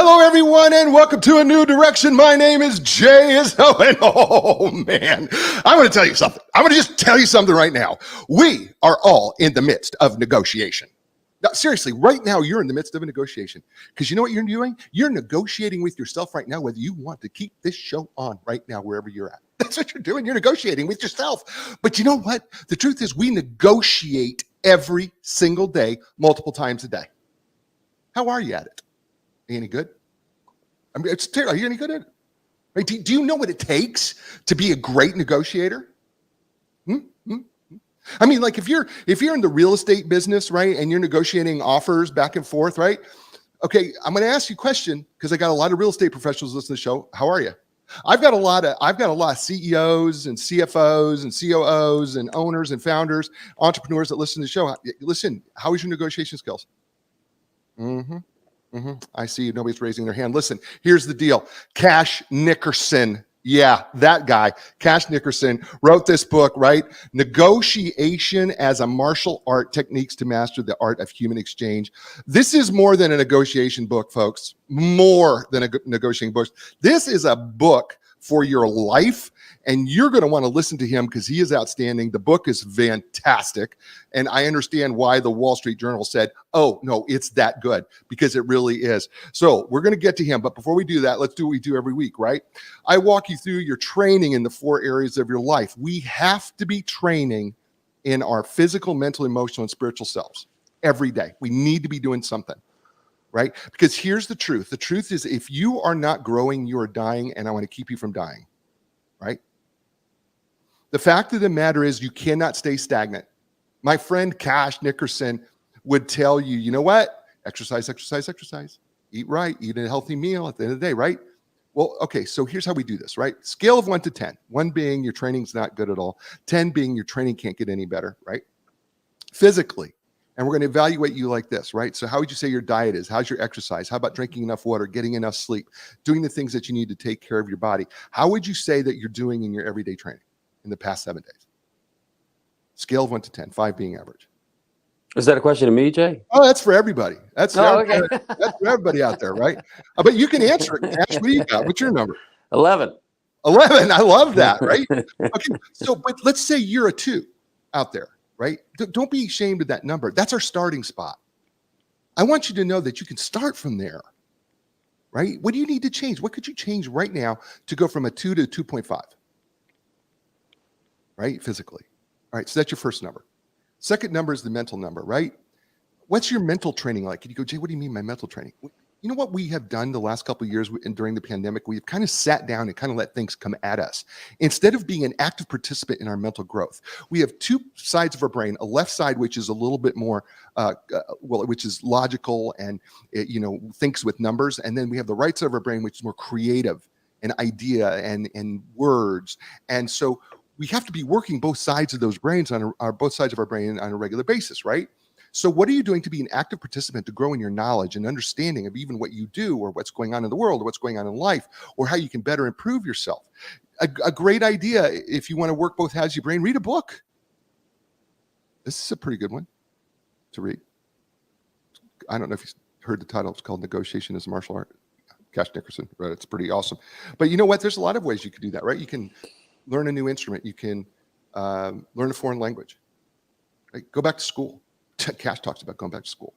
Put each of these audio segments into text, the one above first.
Hello, everyone, and welcome to A New Direction. My name is Jay Izzo, and oh, man, I want to tell you something. I want to just tell you something right now. We are all in the midst of negotiation. Now, seriously, right now, you're in the midst of a negotiation because you know what you're doing? You're negotiating with yourself right now whether you want to keep this show on right now, wherever you're at. That's what you're doing. You're negotiating with yourself. But you know what? The truth is we negotiate every single day, multiple times a day. How are you at it? Are you any good? I mean, it's terrible. Are you any good at it? Right? Do you know what it takes to be a great negotiator? I mean, like if you're in the real estate business, right, and you're negotiating offers back and forth, right? Okay, I'm going to ask you a question because I got a lot of real estate professionals listening to the show. How are you? I've got a lot of CEOs and CFOs and COOs and owners and founders, entrepreneurs that listen to the show. Listen, how is your negotiation skills? I see you. Nobody's raising their hand. Listen, here's the deal. Cash Nickerson. Yeah, that guy, Cash Nickerson, wrote this book, right? Negotiation as a Martial Art, Techniques to Master the Art of Human Exchange. This is more than a negotiation book, folks. More than a negotiating book. This is a book for your life, and you're going to want to listen to him because he is outstanding. The book is fantastic, and I understand why the Wall Street Journal said, oh, no, it's that good, because it really is. So we're going to get to him, but before we do that, let's do what we do every week, right? I walk you through your training in the 4 areas of your life. We have to be training in our physical, mental, emotional, and spiritual selves every day. We need to be doing something. Right? Because here's the truth. The truth is if you are not growing, you are dying, and I want to keep you from dying. Right? The fact of the matter is you cannot stay stagnant. My friend Cash Nickerson would tell you, you know what? Exercise, exercise, exercise. Eat right. Eat a healthy meal at the end of the day, right? Well, okay, so here's how we do this, right? Scale of 1 to 10. 1 being your training's not good at all. 10 being your training can't get any better, right? Physically. And we're going to evaluate you like this, right? So how would you say your diet is? How's your exercise? How about drinking enough water, getting enough sleep, doing the things that you need to take care of your body? How would you say that you're doing in your everyday training in the past 7 days? Scale of 1 to 10, 5 being average. Is that a question to me, Jay? Oh, that's for everybody. That's for okay. That's for everybody out there, right? But you can answer it, Cash. What do you got? What's your number? 11. 11. I love that, right? Okay, so but let's say you're a 2 out there. Right? Don't be ashamed of that number. That's our starting spot. I want you to know that you can start from there. Right? What do you need to change? What could you change right now to go from a 2 to 2.5? Right? Physically. All right. So that's your first number. Second number is the mental number, right? What's your mental training like? And you go, Jay, what do you mean by mental training? You know what we have done the last couple of years and during the pandemic? We've kind of sat down and kind of let things come at us. Instead of being an active participant in our mental growth, we have 2 sides of our brain, a left side, which is a little bit more, which is logical and, thinks with numbers. And then we have the right side of our brain, which is more creative and idea and words. And so we have to be working both sides of those brains both sides of our brain on a regular basis, right? So what are you doing to be an active participant to grow in your knowledge and understanding of even what you do or what's going on in the world or what's going on in life or how you can better improve yourself? A great idea, if you want to work both halves of your brain, read a book. This is a pretty good one to read. I don't know if you heard the title. It's called Negotiation as a Martial Art. Cash Nickerson wrote it. It's pretty awesome. But you know what? There's a lot of ways you can do that, right? You can learn a new instrument. You can learn a foreign language. Right? Go back to school. Cash talks about going back to school.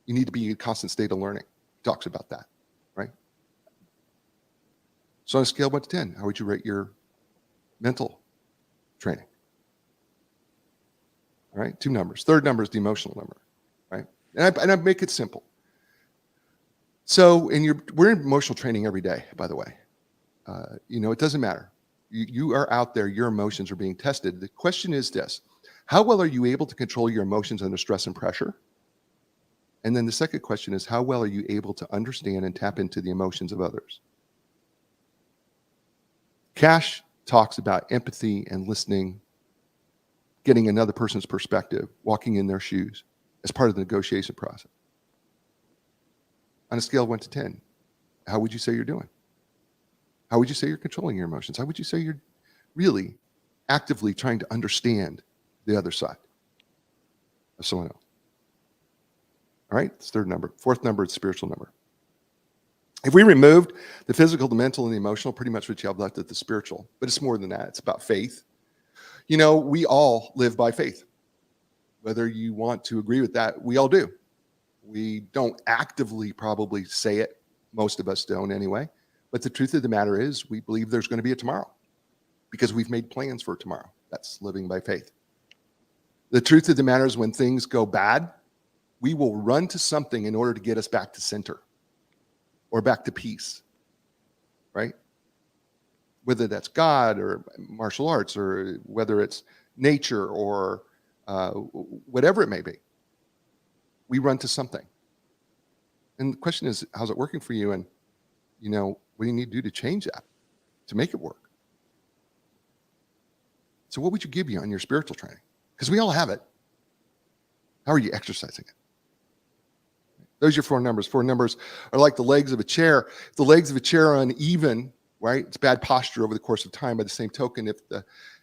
You need to be in a constant state of learning. He talks about that, right? So on a scale of 1 to 10, how would you rate your mental training? All right, 2 numbers. Third number is the emotional number, right? And I make it simple. So we're in emotional training every day, by the way. It doesn't matter. You are out there, your emotions are being tested. The question is this: how well are you able to control your emotions under stress and pressure? And then the second question is, how well are you able to understand and tap into the emotions of others? Cash talks about empathy and listening, getting another person's perspective, walking in their shoes as part of the negotiation process. On a scale of 1 to 10, how would you say you're doing? How would you say you're controlling your emotions? How would you say you're really actively trying to understand the other side of someone else? All right, that's third number. Fourth number is spiritual number. If we removed the physical, the mental, and the emotional, pretty much what you have left is the spiritual. But it's more than that. It's about faith. You know, we all live by faith. Whether you want to agree with that, we all do. We don't actively probably say it. Most of us don't anyway. But the truth of the matter is we believe there's going to be a tomorrow because we've made plans for tomorrow. That's living by faith. The truth of the matter is when things go bad, we will run to something in order to get us back to center or back to peace, right? Whether that's God or martial arts or whether it's nature or whatever it may be, we run to something. And the question is, how's it working for you? And, you know, what do you need to do to change that, to make it work? So what would you give you on your spiritual training? Because we all have it. How are you exercising it? Those are your four numbers. Four numbers are like the legs of a chair. If the legs of a chair are uneven, right? It's bad posture over the course of time. By the same token,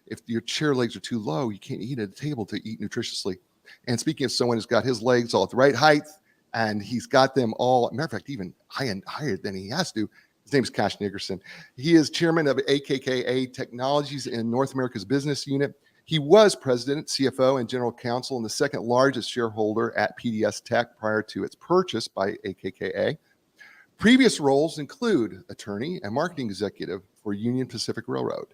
if your chair legs are too low, you can't eat at a table to eat nutritiously. And speaking of someone who's got his legs all at the right height, and he's got them all, matter of fact, even higher than he has to. His name is Cash Nickerson. He is chairman of AKKA Technologies in North America's business unit. He was president, CFO, and general counsel and the second largest shareholder at PDS Tech prior to its purchase by AKKA. Previous roles include attorney and marketing executive for Union Pacific Railroad,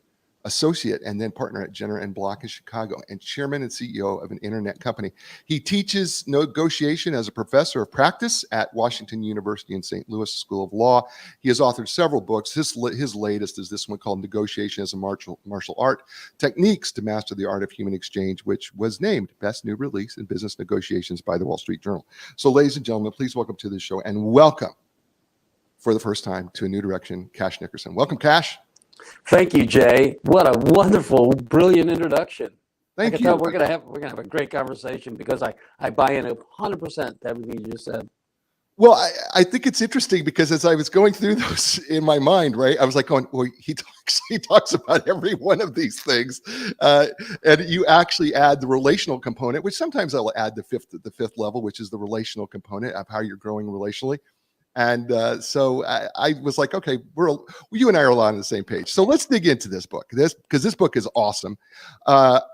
associate and then partner at Jenner and Block in Chicago, and chairman and CEO of an internet company. He teaches negotiation as a professor of practice at Washington University in St. Louis School of Law. He has authored several books. His latest is this one called Negotiation as a Martial Art, Techniques to Master the Art of Human Exchange, which was named Best New Release in Business Negotiations by the Wall Street Journal. So ladies and gentlemen, please welcome to the show and welcome for the first time to A New Direction, Cash Nickerson. Welcome, Cash. Thank you, Jay. What a wonderful, brilliant introduction. Thank you. Tell we're gonna have a great conversation because I buy in 100% to everything you just said. Well, I think it's interesting because as I was going through those in my mind, right, I was like going, well, he talks about every one of these things, and you actually add the relational component, which sometimes I'll add the fifth level, which is the relational component of how you're growing relationally. And so I was like, okay, you and I are a lot on the same page. So let's dig into this book, because this book is awesome. The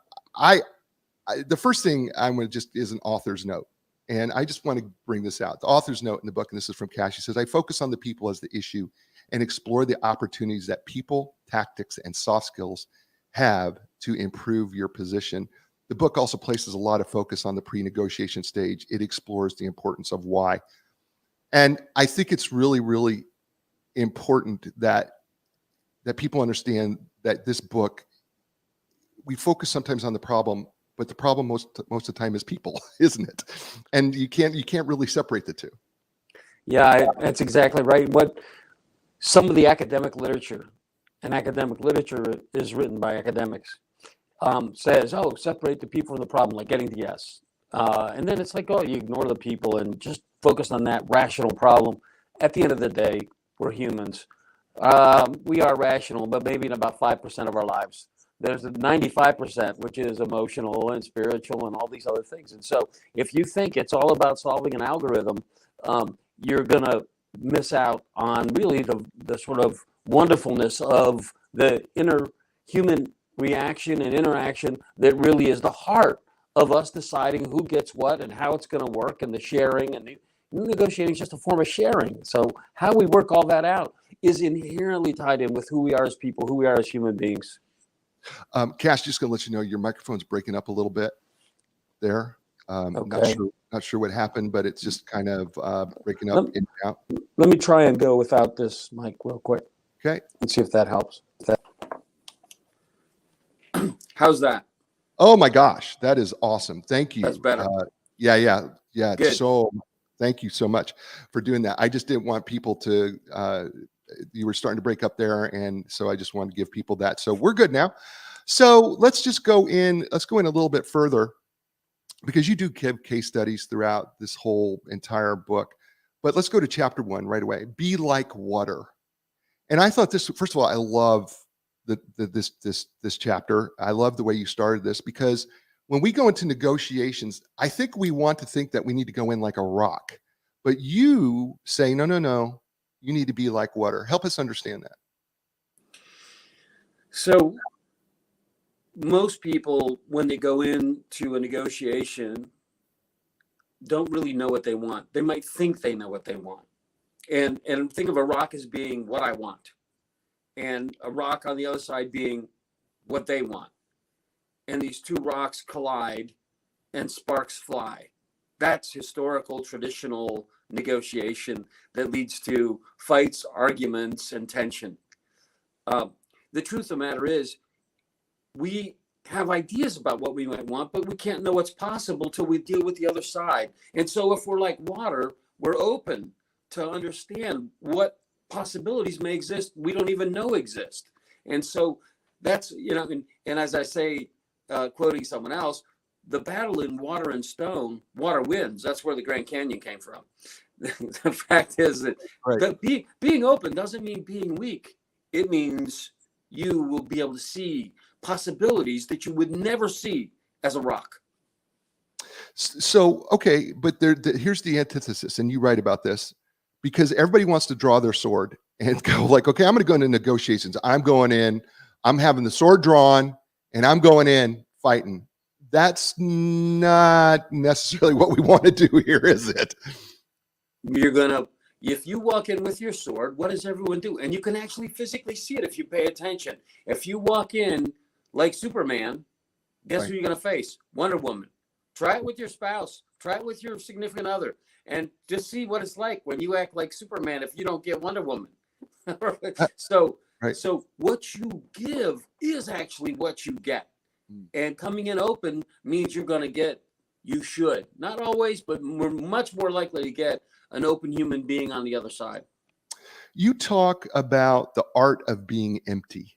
first thing I'm going to just is an author's note. And I just want to bring this out. The author's note in the book, and this is from Cash, he says, I focus on the people as the issue and explore the opportunities that people, tactics, and soft skills have to improve your position. The book also places a lot of focus on the pre-negotiation stage. It explores the importance of why. And I think it's really, really important that people understand that this book, we focus sometimes on the problem, but the problem most of the time is people, isn't it? And you can't really separate the two. Yeah, that's exactly right. What some of the academic literature, and academic literature is written by academics, says, oh, separate the people from the problem, like getting to yes. And then it's like, oh, you ignore the people and just focus on that rational problem. At the end of the day, we're humans. We are rational, but maybe in about 5% of our lives. There's the 95%, which is emotional and spiritual and all these other things. And so if you think it's all about solving an algorithm, you're going to miss out on really the sort of wonderfulness of the inner human reaction and interaction that really is the heart of us deciding who gets what and how it's going to work, and the sharing, and the negotiating is just a form of sharing. So how we work all that out is inherently tied in with who we are as people, who we are as human beings. Cash, just going to let you know your microphone's breaking up a little bit there. Okay. Not sure what happened, but it's just kind of breaking up in and out. Let me try and go without this mic real quick. Okay. Let's see if that helps. How's that? Oh my gosh, that is awesome. Thank you. That's better. Yeah. Good. So thank you so much for doing that. I just didn't want people to, you were starting to break up there. And so I just wanted to give people that. So we're good now. So let's go in a little bit further, because you do give case studies throughout this whole entire book. But let's go to chapter 1 right away. Be like water. And I thought this, first of all, I love this chapter. I love the way you started this, because when we go into negotiations, I think we want to think that we need to go in like a rock, but you say, no. You need to be like water. Help us understand that. So most people, when they go into a negotiation, don't really know what they want. They might think they know what they want. And think of a rock as being what I want, and a rock on the other side being what they want. And these two rocks collide and sparks fly. That's historical, traditional negotiation that leads to fights, arguments, and tension. The truth of the matter is, we have ideas about what we might want, but we can't know what's possible till we deal with the other side. And so if we're like water, we're open to understand what possibilities may exist we don't even know exist. And so that's, and as I say, quoting someone else, the battle in water and stone, water wins. That's where the Grand Canyon came from. The fact is that, Right. but being open doesn't mean being weak. It means you will be able to see possibilities that you would never see as a rock. So, okay, but here's the antithesis, and you write about this, because everybody wants to draw their sword and go like, okay, I'm going to go into negotiations. I'm going in, I'm having the sword drawn, and I'm going in fighting. That's not necessarily what we want to do here, is it? If you walk in with your sword, what does everyone do? And you can actually physically see it if you pay attention. If you walk in like Superman, guess Right. who you're going to face? Wonder Woman. Try it with your spouse. Try it with your significant other. And just see what it's like when you act like Superman if you don't get Wonder Woman. So, Right. so what you give is actually what you get. And coming in open means you're going to get, you should. Not always, but we're much more likely to get an open human being on the other side. You talk about the art of being empty.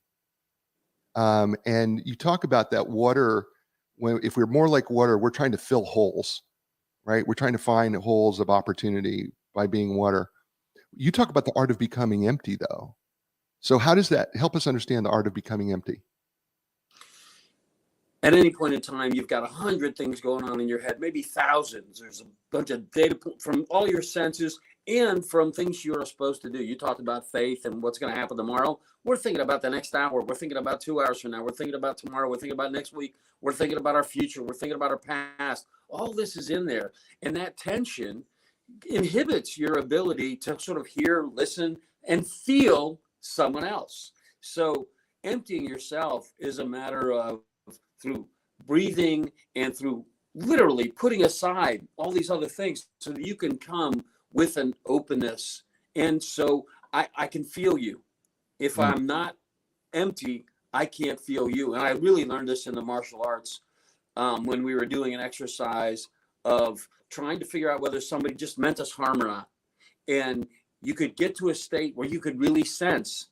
And you talk about that water, if we're more like water, we're trying to fill holes, right? We're trying to find holes of opportunity by being water. You talk about the art of becoming empty, though. So how does that help us understand the art of becoming empty? At any point in time, you've got 100 things going on in your head, maybe thousands. There's a bunch of data from all your senses and from things you're supposed to do. You talked about faith and what's going to happen tomorrow. We're thinking about the next hour. We're thinking about 2 hours from now. We're thinking about tomorrow. We're thinking about next week. We're thinking about our future. We're thinking about our past. All this is in there. And that tension inhibits your ability to sort of hear, listen, and feel someone else. So emptying yourself is a matter of through breathing and through literally putting aside all these other things so that you can come with an openness. And so I can feel you. If I'm not empty, I can't feel you. And I really learned this in the martial arts when we were doing an exercise of trying to figure out whether somebody just meant us harm or not. And you could get to a state where you could really sense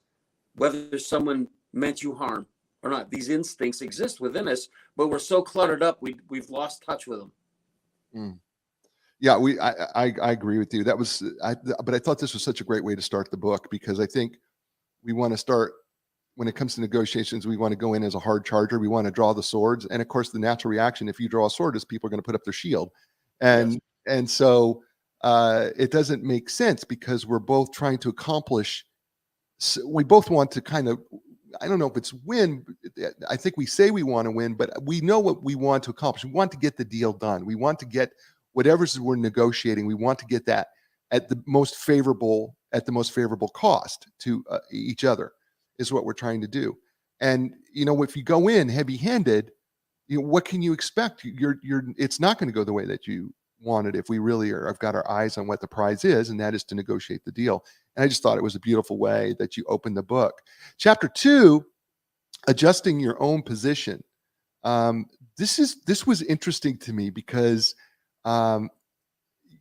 whether someone meant you harm or not. These instincts exist within us, but we're so cluttered up, we've lost touch with them. Yeah, I agree with you. But I thought this was such a great way to start the book, because I think we want to start, when it comes to negotiations, we want to go in as a hard charger. We want to draw the swords, and of course, the natural reaction if you draw a sword is people are going to put up their shield, and so it doesn't make sense, because we're both trying to accomplish. We both want to kind of, I don't know if it's win. I think we say we want to win, but we know what we want to accomplish. We want to get the deal done. We want to get whatever we're negotiating. We want to get that at the most favorable cost to each other, is what we're trying to do. And if you go in heavy-handed, what can you expect? It's not going to go the way that you wanted if we really have got our eyes on what the prize is, and that is to negotiate the deal. And I just thought it was a beautiful way that you opened the book. Chapter 2, adjusting your own position. This was interesting to me, because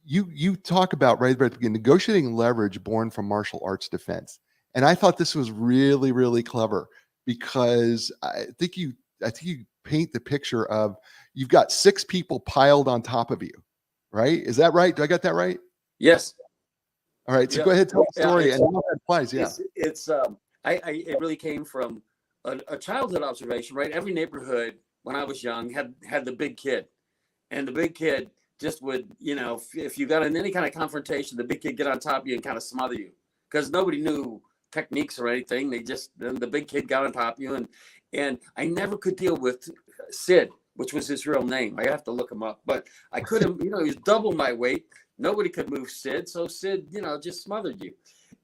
you talk about right at the beginning, negotiating leverage born from martial arts defense. And I thought this was really, really clever, because I think you paint the picture of, you've got 6 people piled on top of you, right? Is that right? Do I got that right? Yes. All right. So go ahead, tell the story, and how that applies. Yeah. It really came from a childhood observation, right? Every neighborhood when I was young had the big kid, and the big kid just would, if you got in any kind of confrontation, the big kid get on top of you and kind of smother you, because nobody knew techniques or anything. They just, the big kid got on top of you. And I never could deal with Sid, which was his real name. I have to look him up, but I couldn't, he was double my weight. Nobody could move Sid. So Sid, just smothered you.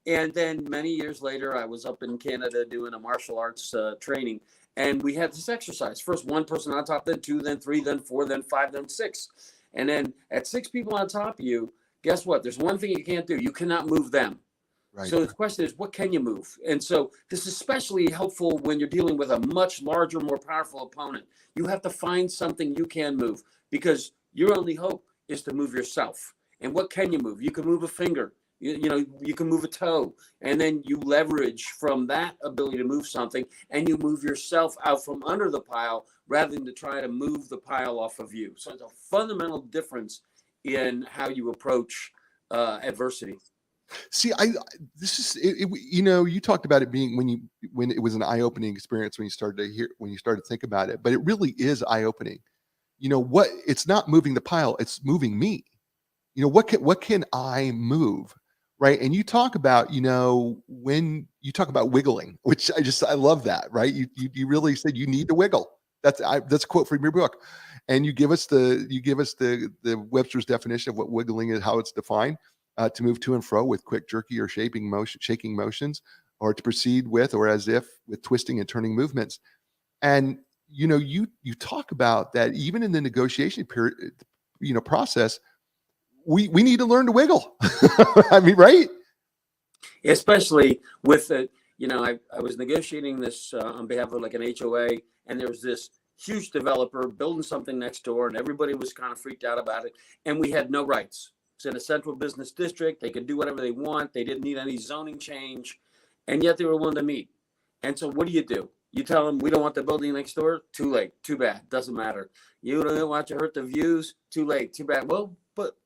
And then many years later, I was up in Canada doing a martial arts training. And we had this exercise. First one person on top, then two, then three, then four, then five, then six. And then at 6 people on top of you, guess what? There's one thing you can't do. You cannot move them. Right. So the question is, what can you move? And so this is especially helpful when you're dealing with a much larger, more powerful opponent. You have to find something you can move, because your only hope is to move yourself. And what can you move? You can move a finger. You can move a toe, and then you leverage from that ability to move something, and you move yourself out from under the pile rather than to try to move the pile off of you. So it's a fundamental difference in how you approach adversity. See, you talked about it being when it was an eye-opening experience when you started to think about it, but it really is eye-opening. It's not moving the pile, it's moving me. What can I move? Right. And you talk about, when you talk about wiggling, which I love that, right? You really said you need to wiggle. That's a quote from your book. And you give us the Webster's definition of what wiggling is, how it's defined, to move to and fro with quick, jerky or shaking motions, or to proceed with, or as if with twisting and turning movements. And, you talk about that even in the negotiation period, process, we need to learn to wiggle. I mean, right? Especially with the, I was negotiating this on behalf of like an HOA, and there was this huge developer building something next door, and everybody was kind of freaked out about it. And we had no rights. It's in a central business district. They could do whatever they want. They didn't need any zoning change, and yet they were willing to meet. And so what do? You tell them, we don't want the building next door. Too late. Too bad. Doesn't matter. You don't want to hurt the views. Too late. Too bad. Well,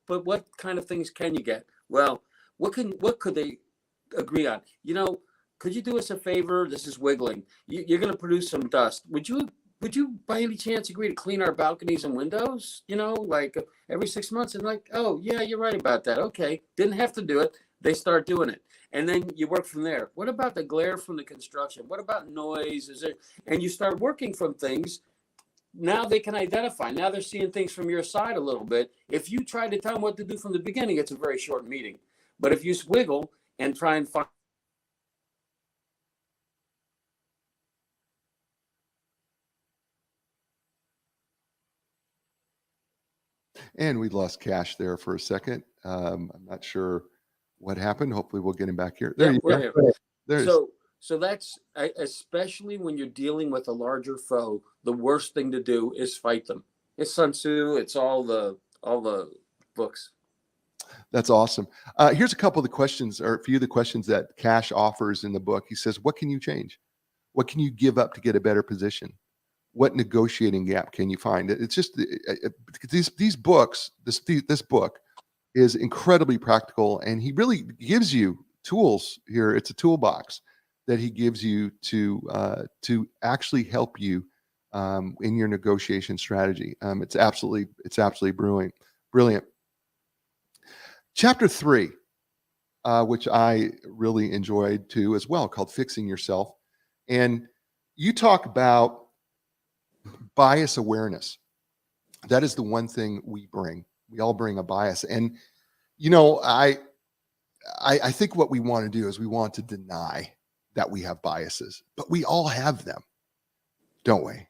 but what kind of things can you get? Well, what could they agree on? Could you do us a favor? This is wiggling. You're going to produce some dust. Would you by any chance agree to clean our balconies and windows? Like every 6 months? And like, oh yeah, you're right about that. Okay, didn't have to do it. They start doing it, and then you work from there. What about the glare from the construction? What about noise? And you start working from things. Now they can identify. Now they're seeing things from your side a little bit. If you try to tell them what to do from the beginning, it's a very short meeting. But if you wiggle and try and find. And we lost Cash there for a second. I'm not sure what happened. Hopefully we'll get him back here. There you go. So that's, especially when you're dealing with a larger foe, the worst thing to do is fight them. It's Sun Tzu. It's all the books. That's awesome. Here's a couple of the questions, or a few of the questions that Cash offers in the book. He says, what can you change? What can you give up to get a better position? What negotiating gap can you find? It's just these books. This book is incredibly practical, and he really gives you tools here. It's a toolbox that he gives you to actually help you in your negotiation strategy. It's absolutely brilliant. Chapter 3, which I really enjoyed too as well, called Fixing Yourself. And you talk about bias awareness. That is the one thing we bring. We all bring a bias. And, I think what we want to do is we want to deny that we have biases, but we all have them, don't we?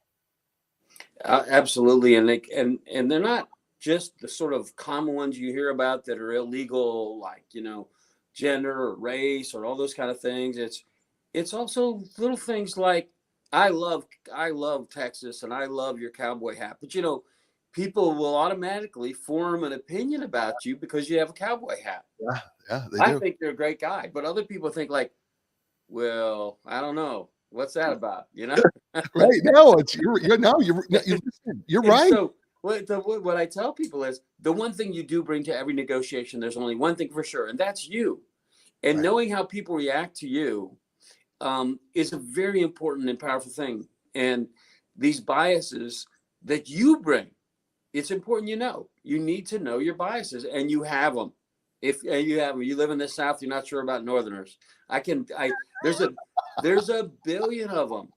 Absolutely. And they're not just the sort of common ones you hear about that are illegal, like, gender or race or all those kind of things. It's also little things like, I love Texas and I love your cowboy hat, but people will automatically form an opinion about you because you have a cowboy hat. Yeah, they do. I think you're a great guy, but other people think like, well, I don't know. What's that about? Right. No, you're right. So what I tell people is the one thing you do bring to every negotiation, there's only one thing for sure, and that's you. And knowing how people react to you is a very important and powerful thing. And these biases that you bring, it's important you need to know your biases, and you have them. If you live in the South, you're not sure about Northerners. There's a billion of them.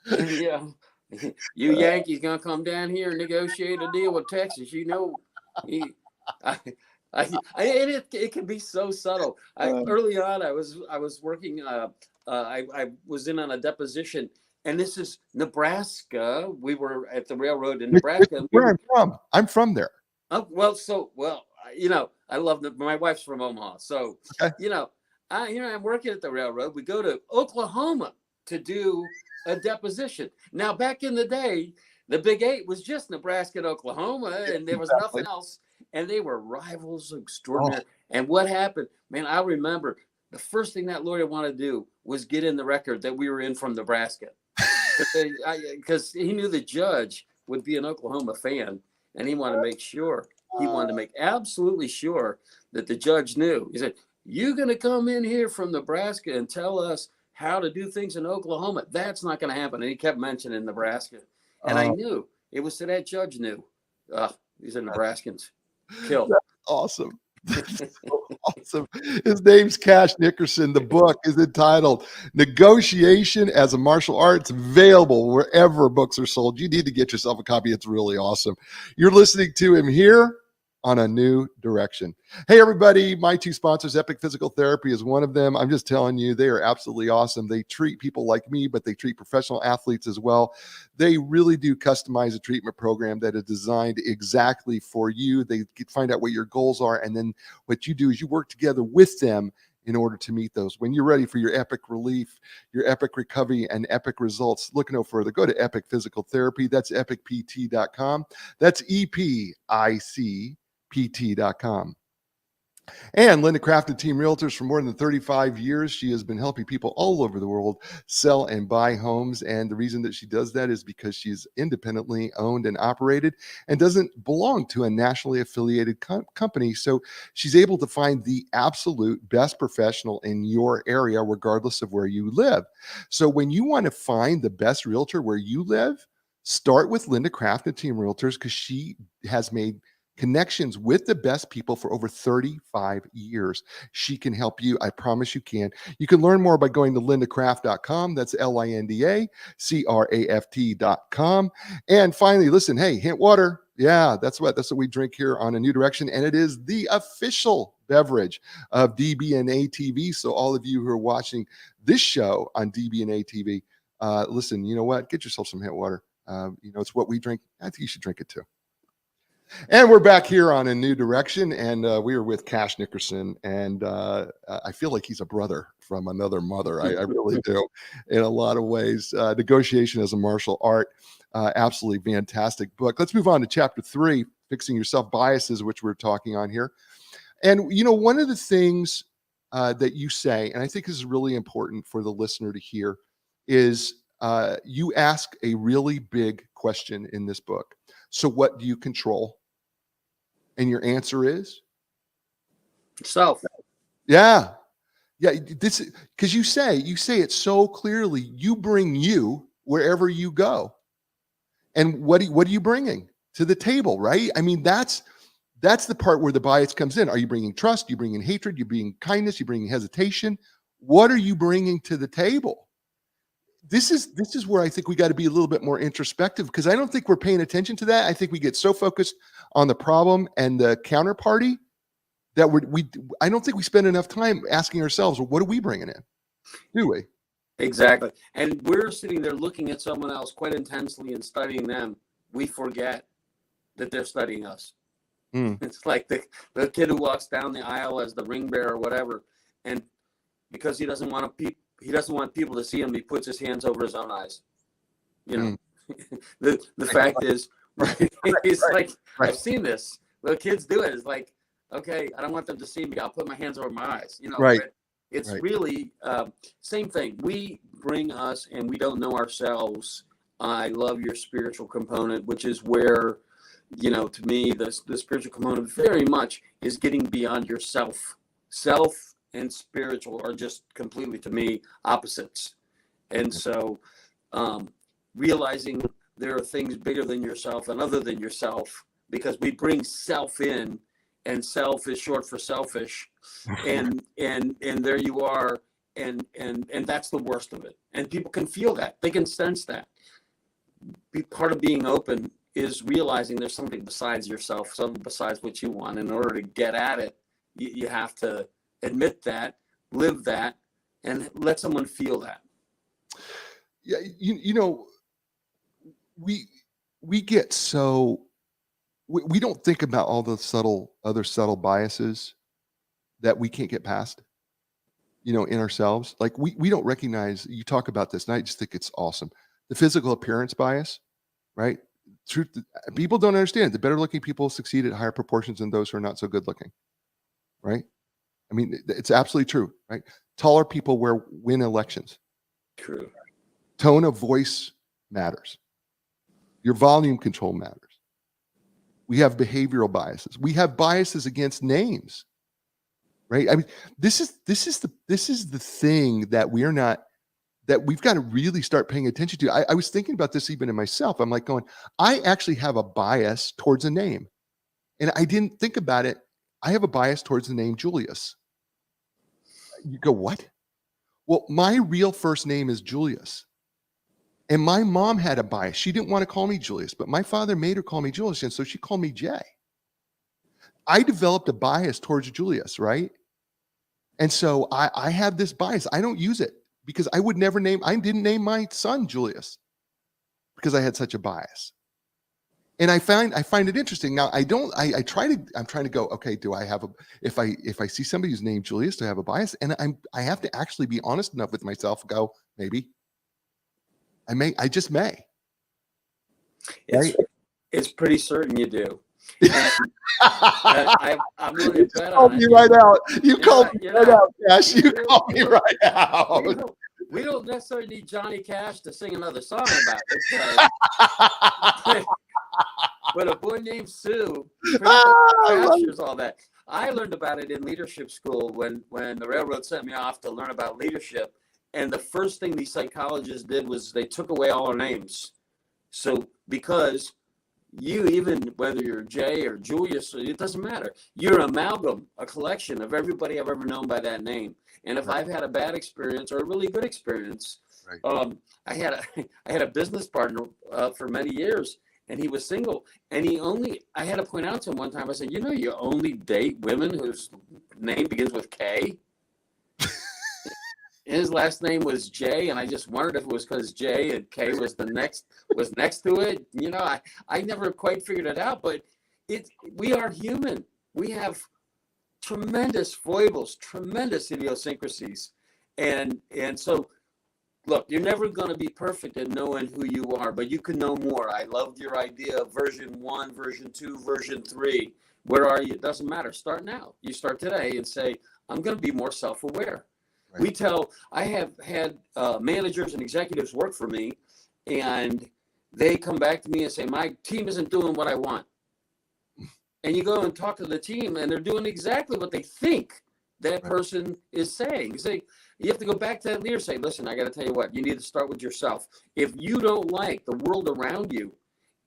And, you Yankees gonna come down here and negotiate a deal with Texas? And it can be so subtle. Early on, I was working. I was in on a deposition, and this is Nebraska. We were at the railroad in Nebraska. Where I'm from there. Oh, I love my wife's from Omaha, so okay. I'm working at the railroad. We go to Oklahoma to do a deposition. Now, back in the day, the Big Eight was just Nebraska and Oklahoma, and there was nothing else. And they were rivals extraordinary. Oh. And what happened, man? I remember the first thing that lawyer wanted to do was get in the record that we were in from Nebraska, because he knew the judge would be an Oklahoma fan, and he wanted to make absolutely sure that the judge knew. He said, "You're going to come in here from Nebraska and tell us how to do things in Oklahoma? That's not going to happen." And he kept mentioning Nebraska, and I knew it was so that judge knew. These are Nebraskans. Kill. That's awesome. That's so awesome. His name's Cash Nickerson. The book is entitled Negotiation as a Martial Art. It's available wherever books are sold. You need to get yourself a copy. It's really awesome. You're listening to him here on A New Direction. Hey, everybody. My two sponsors, Epic Physical Therapy is one of them. I'm just telling you, they are absolutely awesome. They treat people like me, but they treat professional athletes as well. They really do customize a treatment program that is designed exactly for you. They find out what your goals are, and then what you do is you work together with them in order to meet those. When you're ready for your epic relief, your epic recovery, and epic results, look no further. Go to Epic Physical Therapy. That's epicpt.com. That's EPICPT.com. And Linda Craft and Team Realtors, for more than 35 years, she has been helping people all over the world sell and buy homes. And the reason that she does that is because she's independently owned and operated and doesn't belong to a nationally affiliated company. So she's able to find the absolute best professional in your area, regardless of where you live. So when you want to find the best realtor where you live, start with Linda Craft and Team Realtors, because she has made connections with the best people for over 35 years. She can help you. I promise you can. You can learn more by going to lindacraft.com. That's LINDACRAFT.com. And finally, listen, hey, hint water. Yeah, that's what we drink here on A New Direction. And it is the official beverage of DBNA TV. So all of you who are watching this show on DBNA TV, listen, you know what? Get yourself some hint water. It's what we drink. I think you should drink it too. And we're back here on A New Direction, and we are with Cash Nickerson, and I feel like he's a brother from another mother. I really do, in a lot of ways. Negotiation as a Martial Art, absolutely fantastic book. Let's move on to Chapter 3, Fixing Your Self-Biases, which we're talking on here. And, one of the things that you say, and I think is really important for the listener to hear, is you ask a really big question in this book. So what do you control? And your answer is? Self. Yeah. This, because you say it so clearly. You bring you wherever you go. And what are you bringing to the table, right? I mean, that's the part where the bias comes in. Are you bringing trust? You bringing hatred? You bringing kindness? You bringing hesitation? What are you bringing to the table? This is where I think we got to be a little bit more introspective, because I don't think we're paying attention to that. I think we get so focused on the problem and the counterparty that I don't think we spend enough time asking ourselves, well, what are we bringing in? Do we? Exactly. And we're sitting there looking at someone else quite intensely and studying them. We forget that they're studying us. It's like the kid who walks down the aisle as the ring bearer or whatever, and because he doesn't want people to see him, he puts his hands over his own eyes. The fact is, right, he's like, right. I've seen this. Little kids do it. It's like, okay, I don't want them to see me. I'll put my hands over my eyes. Right. It's right. Really same thing. We bring us, and we don't know ourselves. I love your spiritual component, which is where, to me, the spiritual component very much is getting beyond yourself. Self and spiritual are just completely, to me, opposites. And so realizing there are things bigger than yourself and other than yourself, because we bring self in, and self is short for selfish, and there you are, and that's the worst of it. And people can feel that, they can sense that. Part of being open is realizing there's something besides yourself, something besides what you want. In order to get at it, you have to admit that, live that, and let someone feel that. Yeah, you know, we get so we don't think about all the other subtle biases that we can't get past, you know, in ourselves. Like we don't recognize, you talk about this and I just think it's awesome. The physical appearance bias, right? Truth, people don't understand. The better looking people succeed at higher proportions than those who are not so good looking, right? I mean, it's absolutely true, right? Taller people win elections. True. Tone of voice matters. Your volume control matters. We have behavioral biases. We have biases against names, right? I mean, this is the thing that we've got to really start paying attention to. I was thinking about this even in myself. I'm like going, I actually have a bias towards a name. And I didn't think about it. I have a bias towards the name Julius. You go, what? Well, my real first name is Julius. And my mom had a bias. She didn't want to call me Julius, but my father made her call me Julius. And so she called me Jay. I developed a bias towards Julius, right? And so I have this bias. I don't use it because I didn't name my son Julius because I had such a bias. And I find it interesting. Now I'm trying to go, okay, do I have if I see somebody who's named Julius, do I have a bias? And I have to actually be honest enough with myself and go, maybe. I just may. Right? It's pretty certain you do. And I'm willing to bet on it. You right out. You called me right out, Cash. You called me right out. We don't necessarily need Johnny Cash to sing another song about it. But a boy named Sue captures all that. I learned about it in leadership school when the railroad sent me off to learn about leadership. And the first thing these psychologists did was they took away all our names. So because you, even whether you're Jay or Julius, it doesn't matter. You're an amalgam, a collection of everybody I've ever known by that name. And if I've had a bad experience or a really good experience, I had a business partner for many years, and he was single. And I had to point out to him one time, I said, you only date women whose name begins with K? His last name was Jay, and I just wondered if it was because J and K was next to it. I never quite figured it out, but we are human. We have tremendous foibles, tremendous idiosyncrasies, and so look, you're never going to be perfect at knowing who you are, but you can know more. I loved your idea of version 1, version 2, version 3. Where are you? It doesn't matter. Start now. You start today and say, I'm going to be more self-aware. Right. I have had managers and executives work for me, and they come back to me and say, my team isn't doing what I want. And you go and talk to the team, and they're doing exactly what they think that person is saying. You have to go back to that leader and say, listen, I got to tell you what, you need to start with yourself. If you don't like the world around you,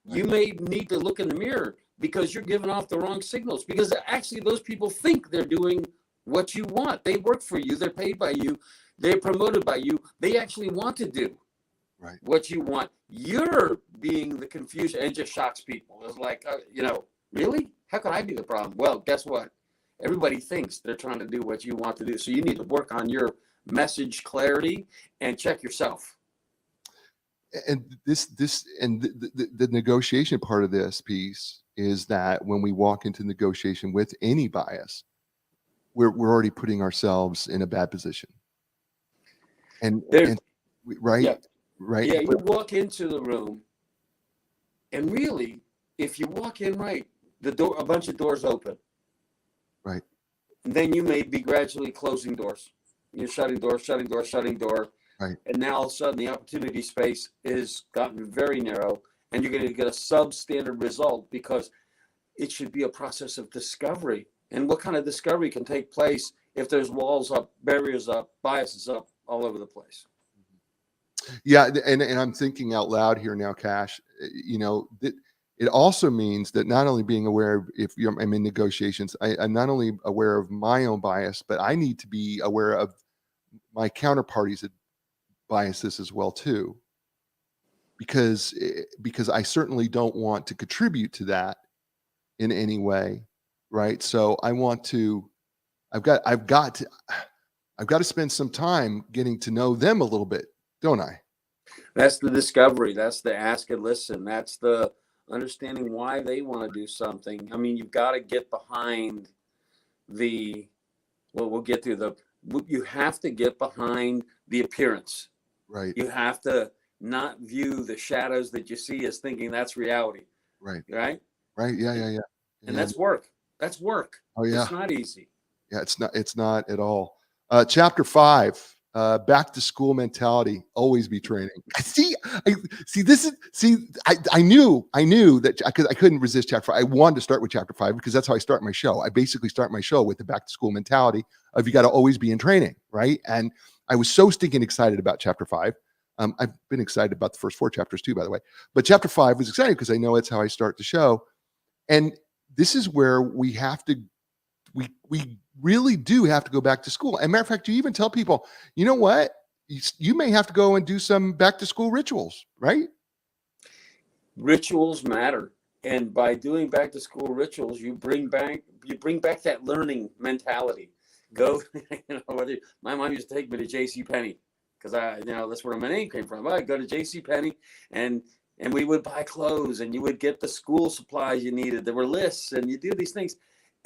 you may need to look in the mirror because you're giving off the wrong signals, because actually those people think they're doing what you want. They work for you. They're paid by you. They're promoted by you. They actually want to do what you want. You're being the confusion, and it just shocks people. It's like, really? How could I be the problem? Well, guess what? Everybody thinks they're trying to do what you want to do. So you need to work on your message clarity and check yourself. And the negotiation part of this piece is that when we walk into negotiation with any bias, we're already putting ourselves in a bad position. Right. Yeah, you walk into the room, and really, if you walk in right, a bunch of doors open. Right. And then you may be gradually closing doors. You're shutting door. Right. And now all of a sudden the opportunity space is gotten very narrow, and you're going to get a substandard result because it should be a process of discovery. And what kind of discovery can take place if there's walls up, barriers up, biases up all over the place? Yeah, and I'm thinking out loud here now, Cash. it also means that not only being aware of I'm in negotiations, I'm not only aware of my own bias, but I need to be aware of my counterparty's biases as well too, because I certainly don't want to contribute to that in any way, right? So I want to, I've got to spend some time getting to know them a little bit, don't I? That's the discovery. That's the ask and listen. That's the understanding why they want to do something. I mean, you've got to get behind we'll get to you have to get behind the appearance. Right. You have to not view the shadows that you see as thinking that's reality. Right. Right. Right. Yeah. And that's work. That's work. Oh yeah. It's not easy. Yeah. It's not at all. Chapter 5. Back to school mentality, always be training. I knew that because I couldn't resist chapter 5. I wanted to start with chapter 5 because that's how I start my show. I basically start my show with the back to school mentality of you got to always be in training, right? And I was so stinking excited about chapter 5. I've been excited about the first 4 chapters too, by the way. But chapter 5 was exciting because I know it's how I start the show. And this is where we have to, we really do have to go back to school. And matter of fact, you even tell people, you know what? You may have to go and do some back to school rituals, right? Rituals matter. And by doing back to school rituals, you bring back that learning mentality. Go, my mom used to take me to JCPenney because that's where my name came from. I'd go to JCPenney and we would buy clothes and you would get the school supplies you needed. There were lists and you do these things.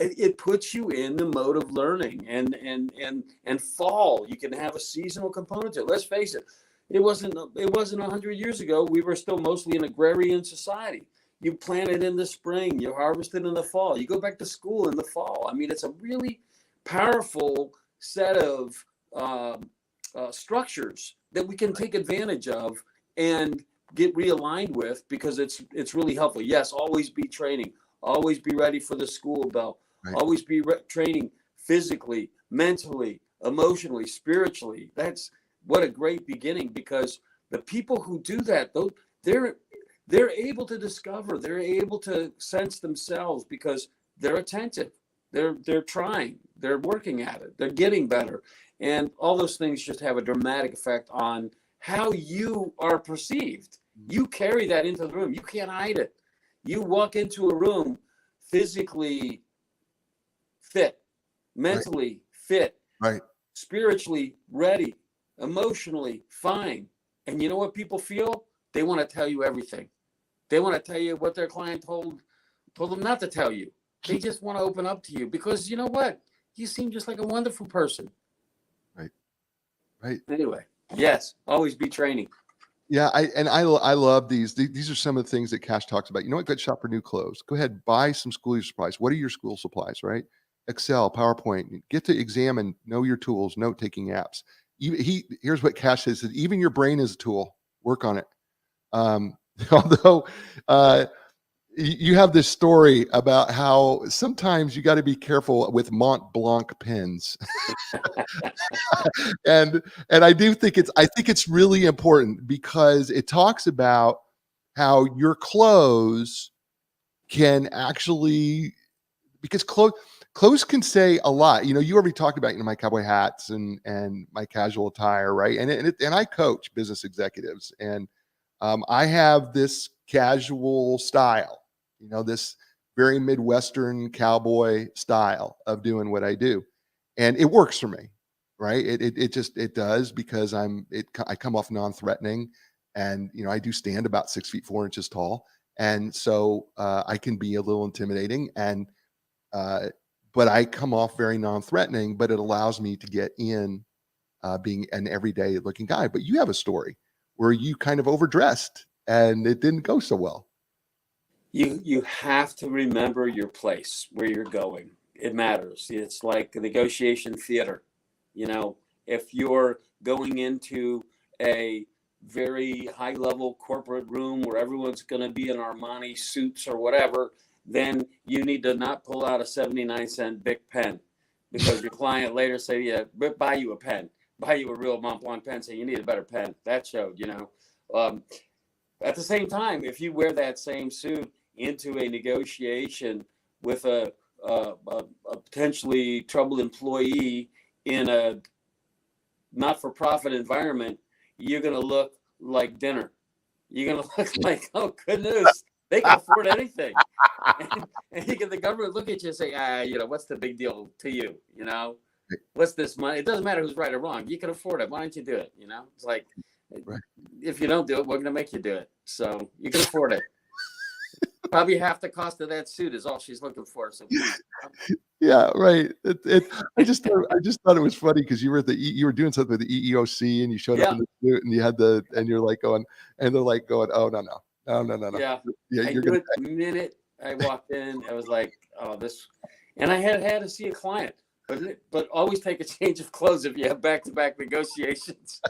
It puts you in the mode of learning and fall. You can have a seasonal component to it. Let's face it. It wasn't 100 years ago. We were still mostly an agrarian society. You planted in the spring, you harvested in the fall. You go back to school in the fall. I mean, it's a really powerful set of structures that we can take advantage of and get realigned with because it's really helpful. Yes, always be training. Always be ready for the school bell. Right. Always be training physically, mentally, emotionally, spiritually. That's what a great beginning, because the people who do that, they're able to discover, they're able to sense themselves because they're attentive. They're trying, they're working at it, they're getting better. And all those things just have a dramatic effect on how you are perceived. You carry that into the room. You can't hide it. You walk into a room physically fit, mentally fit, right, spiritually ready, emotionally fine. And you know what people feel? They want to tell you everything. They want to tell you what their client told them not to tell you. They just want to open up to you because you know what? You seem just like a wonderful person. Right. Anyway, yes, always be training. Yeah, I love these. These are some of the things that Cash talks about. You know what? Go shop for new clothes. Go ahead, buy some school supplies. What are your school supplies, right? Excel, PowerPoint. Get to examine, know your tools, note-taking apps. Here's what Cash says: even your brain is a tool. Work on it. Although you have this story about how sometimes you got to be careful with Mont Blanc pens. and I think it's really important because it talks about how your clothes can actually, because clothes can say a lot. You already talked about, my cowboy hats and my casual attire, right? And I coach business executives, and I have this casual style, this very Midwestern cowboy style of doing what I do. And it works for me, right? It does, because I come off non-threatening, and, I do stand about 6 feet 4 inches tall. And so I can be a little intimidating, and but I come off very non-threatening, but it allows me to get in being an everyday looking guy. But you have a story where you kind of overdressed and it didn't go so well. You have to remember your place, where you're going. It matters. It's like a negotiation theater. If you're going into a very high level corporate room where everyone's going to be in Armani suits or whatever, then you need to not pull out a 79-cent Bic pen, because your client later say, yeah, buy you a pen, buy you a real Mont Blanc pen, say you need a better pen. That showed, At the same time, if you wear that same suit into a negotiation with a potentially troubled employee in a not-for-profit environment, you're going to look like dinner. You're going to look like, oh, good news. They can afford anything. And the government look at you and say, what's the big deal to you? What's this money? It doesn't matter who's right or wrong. You can afford it. Why don't you do it? It's like, right. If you don't do it, we're going to make you do it. So you can afford it. Probably half the cost of that suit is all she's looking for. So yeah, right. I just thought it was funny because you were doing something with the EEOC and you showed up in the suit and you had and you're like going, and they're like going, oh no. Yeah, you're gonna. The minute I walked in, I was like, oh this, and I had to see a client. But always take a change of clothes if you have back-to-back negotiations.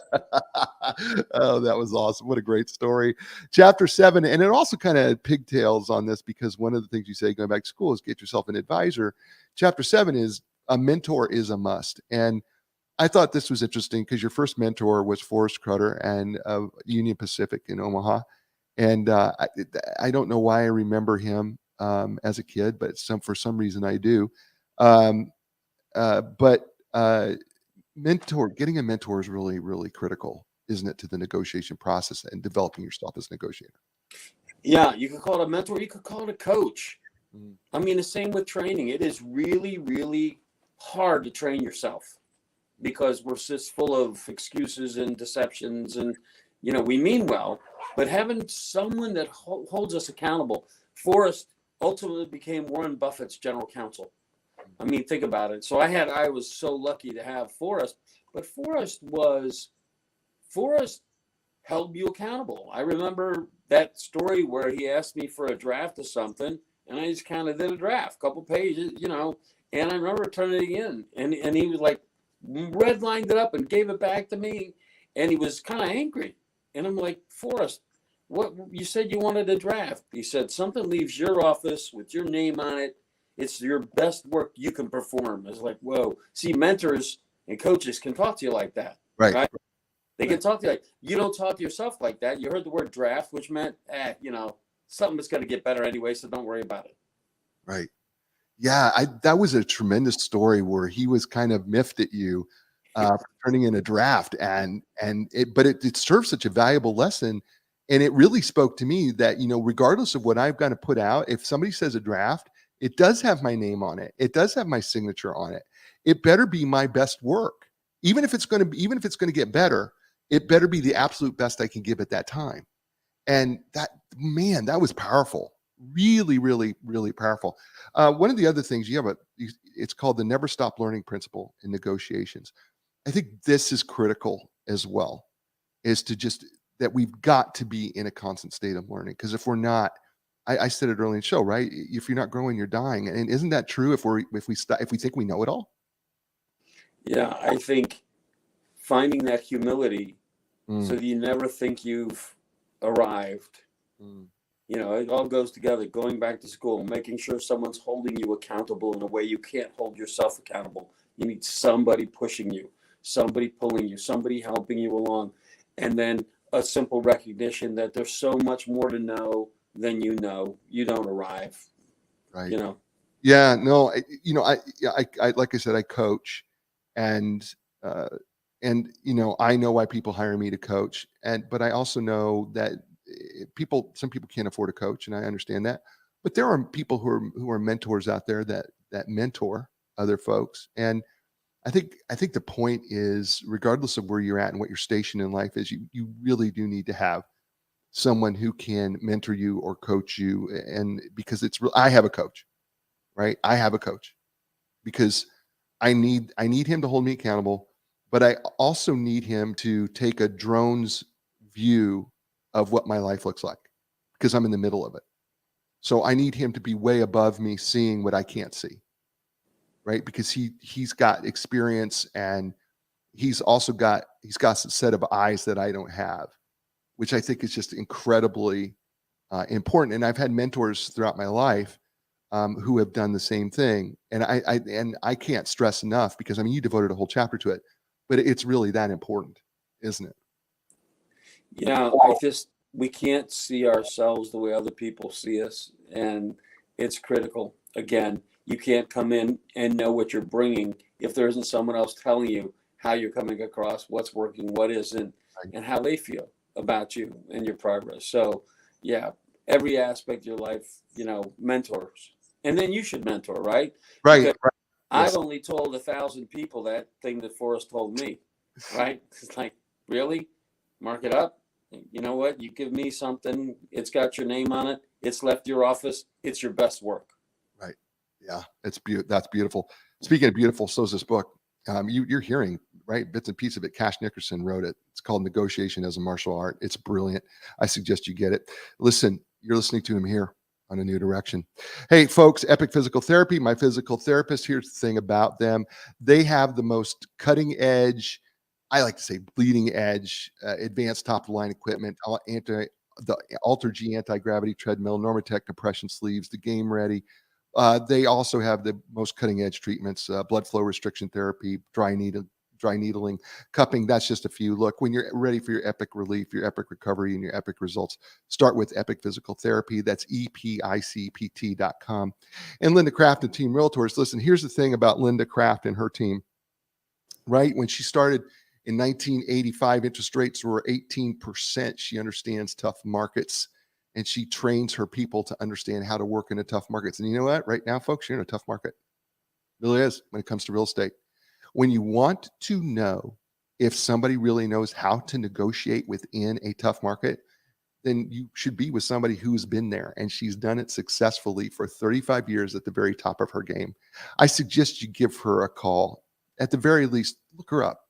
Oh, that was awesome. What a great story. Chapter 7, and it also kind of pigtails on this because one of the things you say going back to school is get yourself an advisor. Chapter 7 is a mentor is a must. And I thought this was interesting because your first mentor was Forrest Crutter and Union Pacific in Omaha. And I don't know why I remember him as a kid, but for some reason I do. But getting a mentor is really, really critical, isn't it, to the negotiation process and developing yourself as a negotiator? Yeah, you could call it a mentor. You could call it a coach. I mean, the same with training. It is really, really hard to train yourself because we're just full of excuses and deceptions, and we mean well, but having someone that holds us accountable. Forrest ultimately became Warren Buffett's general counsel. I mean, think about it. So I was so lucky to have Forrest, but Forrest held you accountable. I remember that story where he asked me for a draft of something, and I just kind of did a draft, couple pages, and I remember turning it in, and he was like, redlined it up and gave it back to me, and he was kind of angry. And I'm like, Forrest, what, you said you wanted a draft. He said, something leaves your office with your name on it. It's your best work you can perform. It's like, whoa. See, mentors and coaches can talk to you like that. Right? They can talk to you like, you don't talk to yourself like that. You heard the word draft, which meant, something that's going to get better anyway, so don't worry about it. Right. Yeah, that was a tremendous story where he was kind of miffed at you for turning in a draft, but it served such a valuable lesson. And it really spoke to me that, regardless of what I've got to put out, if somebody says a draft, it does have my name on it. It does have my signature on it. It better be my best work. Even if it's going to get better, it better be the absolute best I can give at that time. And that was powerful. Really, really, really powerful. One of the other things it's called the never stop learning principle in negotiations. I think this is critical as well, is to just that we've got to be in a constant state of learning. Because if we're not, I said it early in the show, right? If you're not growing, you're dying. And isn't that true if we think we know it all? Yeah, I think finding that humility so that you never think you've arrived. It all goes together. Going back to school, making sure someone's holding you accountable in a way you can't hold yourself accountable. You need somebody pushing you, somebody pulling you, somebody helping you along. And then a simple recognition that there's so much more to know than you know. You don't arrive. Right. Yeah, no, I like I said, I coach, and I know why people hire me to coach, but I also know that some people can't afford a coach, and I understand that. But there are people who are mentors out there that mentor other folks, and I think the point is, regardless of where you're at and what your station in life is, you really do need to have someone who can mentor you or coach you, and because I have a coach, right? I have a coach because I need him to hold me accountable, but I also need him to take a drone's view of what my life looks like because I'm in the middle of it. So I need him to be way above me, seeing what I can't see, right? Because he's got experience, and he's got a set of eyes that I don't have, which I think is just incredibly important. And I've had mentors throughout my life who have done the same thing. And I can't stress enough, because you devoted a whole chapter to it, but it's really that important, isn't it? Yeah, we can't see ourselves the way other people see us, and it's critical. Again, you can't come in and know what you're bringing if there isn't someone else telling you how you're coming across, what's working, what isn't, and how they feel about you and your progress. So, yeah, every aspect of your life, mentors, and then you should mentor, right? Right. Because Right. I've Yes. only told 1,000 people that thing that Forrest told me, right? It's like, really? Mark it up. You know what? You give me something, it's got your name on it, it's left your office, it's your best work. Right. Yeah. That's beautiful. Speaking of beautiful, so is this book. You're hearing, right, bits and pieces of it. Cash Nickerson wrote it. It's called Negotiation as a Martial Art. It's brilliant. I suggest you get it. Listen, you're listening to him here on A New Direction. Hey, folks, Epic Physical Therapy, my physical therapist. Here's the thing about them. They have the most cutting edge, I like to say bleeding edge, advanced top of the line equipment, the Alter G anti-gravity treadmill, Normatec compression sleeves, the Game Ready. They also have the most cutting edge treatments, blood flow restriction therapy, dry needling, cupping. That's just a few. Look, when you're ready for your epic relief, your epic recovery, and your epic results, start with Epic Physical Therapy. That's EPICPT.com. And Linda Kraft and Team Realtors. Listen, here's the thing about Linda Kraft and her team, right? When she started in 1985, interest rates were 18%. She understands tough markets, and she trains her people to understand how to work in a tough market. And you know what? Right now, folks, you're in a tough market. It really is when it comes to real estate. When you want to know if somebody really knows how to negotiate within a tough market, then you should be with somebody who's been there, and she's done it successfully for 35 years at the very top of her game. I suggest you give her a call. At the very least, look her up.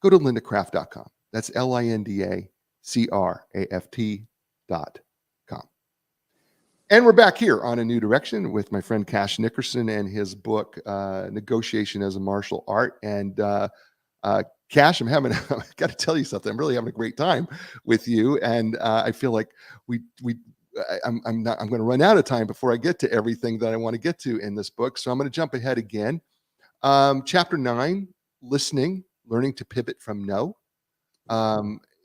Go to lindacraft.com. That's LINDACRAFT.com. And we're back here on A New Direction with my friend Cash Nickerson and his book, Negotiation as a Martial Art. And Cash, I got to tell you something. I'm really having a great time with you. And I feel like I'm going to run out of time before I get to everything that I want to get to in this book. So I'm going to jump ahead again. Chapter 9, listening, learning to pivot from no,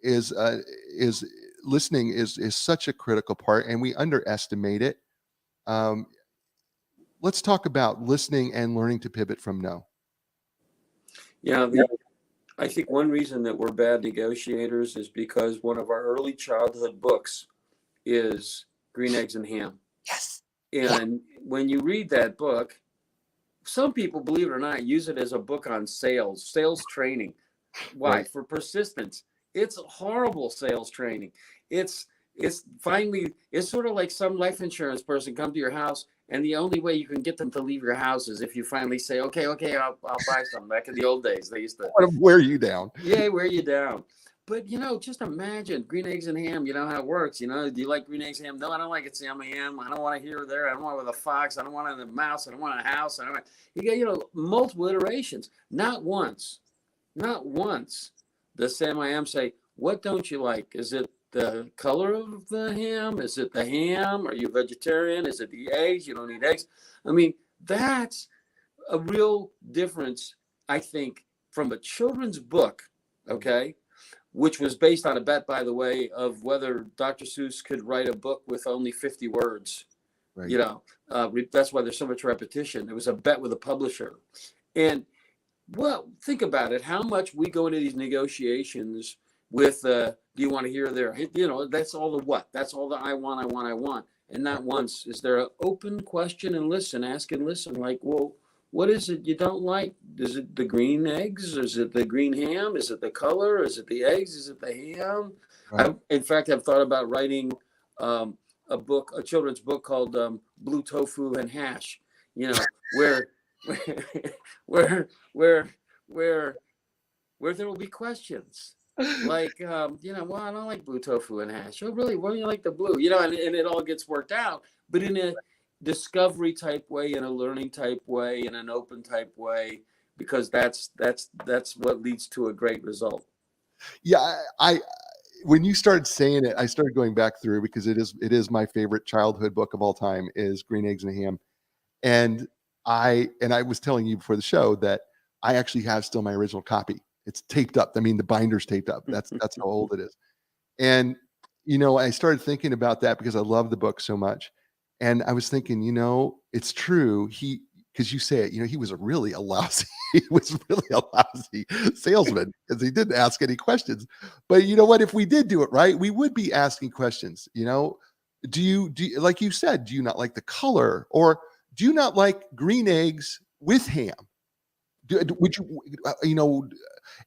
is listening is such a critical part, and we underestimate it. Let's talk about listening and learning to pivot from no. Yeah, I think one reason that we're bad negotiators is because one of our early childhood books is Green Eggs and Ham. Yes. And when you read that book, some people, believe it or not, use it as a book on sales training. Why? Right. For persistence. It's horrible sales training. It's sort of like some life insurance person come to your house, and the only way you can get them to leave your house is if you finally say, okay, I'll buy some. Back in the old days, they used to wear you down. Yeah, wear you down. But just imagine Green Eggs and Ham. You know how it works. Do you like Green Eggs and Ham? No, I don't like it. Sam and ham. I don't want to here or there. I don't want it with a fox. I don't want it with a mouse. I don't want a house. I don't want. You got multiple iterations. Not once does Sam I am say, what don't you like? Is it the color of the ham? Is it the ham? Are you vegetarian? Is it the eggs? You don't need eggs. I mean, that's a real difference, I think, from a children's book, okay, which was based on a bet, by the way, of whether Dr. Seuss could write a book with only 50 words. Right. That's why there's so much repetition. It was a bet with a publisher. And, well, think about it. How much we go into these negotiations with, do you want to hear there? That's all the what? That's all the I want. And not once is there an open question and listen, ask and listen. Like, well, what is it you don't like? Is it the green eggs? Is it the green ham? Is it the color? Is it the eggs? Is it the ham? Right. In fact, I've thought about writing a children's book called Blue Tofu and Hash. Where there will be questions like, well, I don't like blue tofu and hash. Oh, really? Why do you like the blue? And it all gets worked out, but in a discovery type way, in a learning type way, in an open type way, because that's what leads to a great result. Yeah, when you started saying it, I started going back through, because it is my favorite childhood book of all time is Green Eggs and Ham. And I was telling you before the show that I actually have still my original copy. It's taped up. I mean, the binder's taped up. That's how old it is. And I started thinking about that because I love the book so much. And I was thinking, it's true. Because you say it, he was he was really a lousy salesman because he didn't ask any questions. But you know what? If we did do it right, we would be asking questions. Do you, like you said, do you not like the color, or do you not like green eggs with ham? Would you,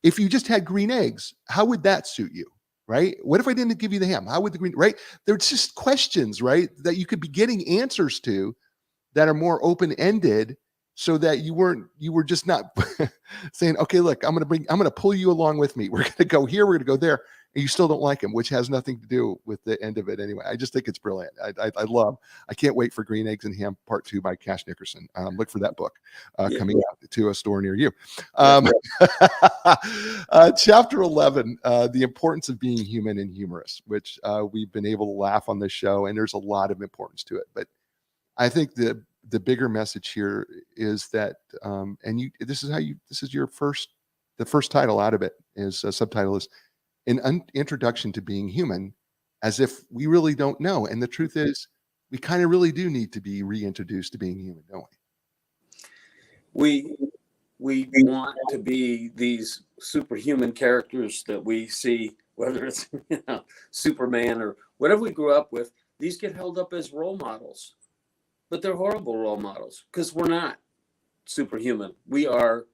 if you just had green eggs, how would that suit you? Right? What if I didn't give you the ham? How would the green, right? There's just questions, right? That you could be getting answers to that are more open-ended, so that you were just not saying, okay, look, I'm going to pull you along with me. We're going to go here. We're going to go there. And you still don't like him, which has nothing to do with the end of it anyway. I just think it's brilliant. I can't wait for Green Eggs and Ham Part 2 by Cash Nickerson. Look for that book coming out to a store near you. Chapter 11, the importance of being human and humorous, which we've been able to laugh on this show, and there's a lot of importance to it. But I think the bigger message here is that, this is the first title out of it is a subtitle is an introduction to being human, as if we really don't know. And the truth is, we kind of really do need to be reintroduced to being human, don't we? We want to be these superhuman characters that we see, whether it's Superman or whatever we grew up with. These get held up as role models, but they're horrible role models because we're not superhuman. We are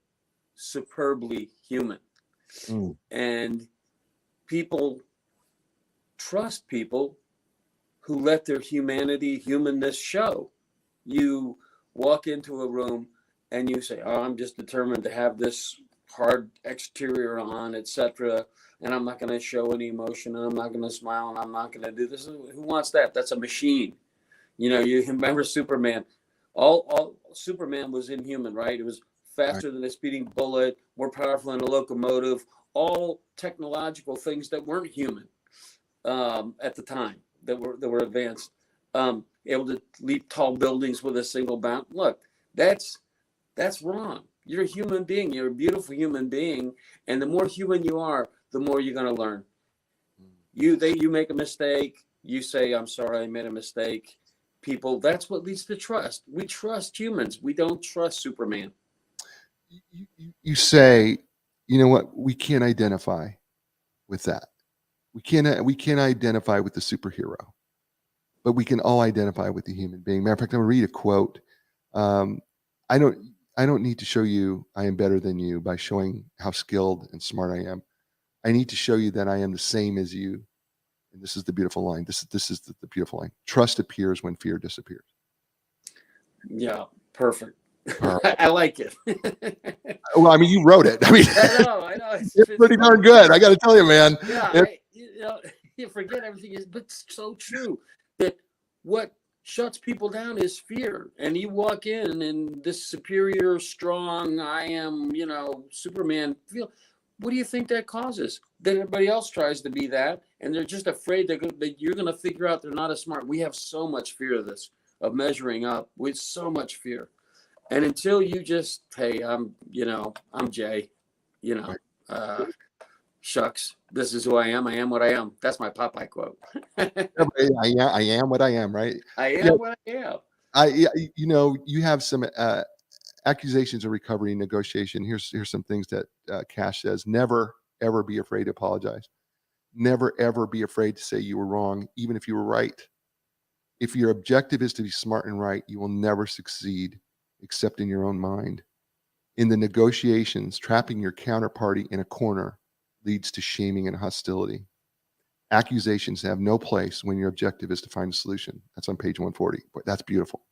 superbly human. And people trust people who let their humanness show. You walk into a room and you say, oh, I'm just determined to have this hard exterior on, etc. And I'm not going to show any emotion, and I'm not going to smile, and I'm not going to do this. Who wants that? That's a machine. You remember Superman. All Superman was inhuman, right? It was faster than a speeding bullet, more powerful than a locomotive, all technological things that weren't human at the time, that were advanced. Able to leap tall buildings with a single bound. Look, that's wrong. You're a human being. You're a beautiful human being, and the more human you are, the more you're going to learn. You make a mistake. You say, I'm sorry, I made a mistake. People, that's what leads to trust. We trust humans. We don't trust Superman. You say, you know what? We can't identify with that. We can't identify with the superhero, but we can all identify with the human being. Matter of fact, I'm gonna read a quote. I don't need to show you I am better than you by showing how skilled and smart I am. I need to show you that I am the same as you. And this is the beautiful line. This is the beautiful line. Trust appears when fear disappears. Yeah, perfect. I like it. Well, I mean, you wrote it. I know. It's pretty darn good. I got to tell you, man. Yeah, you forget everything but it's so true that what shuts people down is fear. And you walk in and this superior, strong, I am, Superman feel. What do you think that causes? That everybody else tries to be that, and they're just afraid that you're going to figure out they're not as smart. We have so much fear of this, of measuring up with so much fear. And until you just, hey, I'm Jay, shucks, this is who I am. I am what I am. That's my Popeye quote. I am what I am, right? I am what I am. You have some accusations of recovery and negotiation. Here's some things that Cash says. Never, ever be afraid to apologize. Never, ever be afraid to say you were wrong, even if you were right. If your objective is to be smart and right, you will never succeed except in your own mind. In the negotiations, trapping your counterparty in a corner leads to shaming and hostility. Accusations have no place when your objective is to find a solution. That's on page 140. But that's beautiful.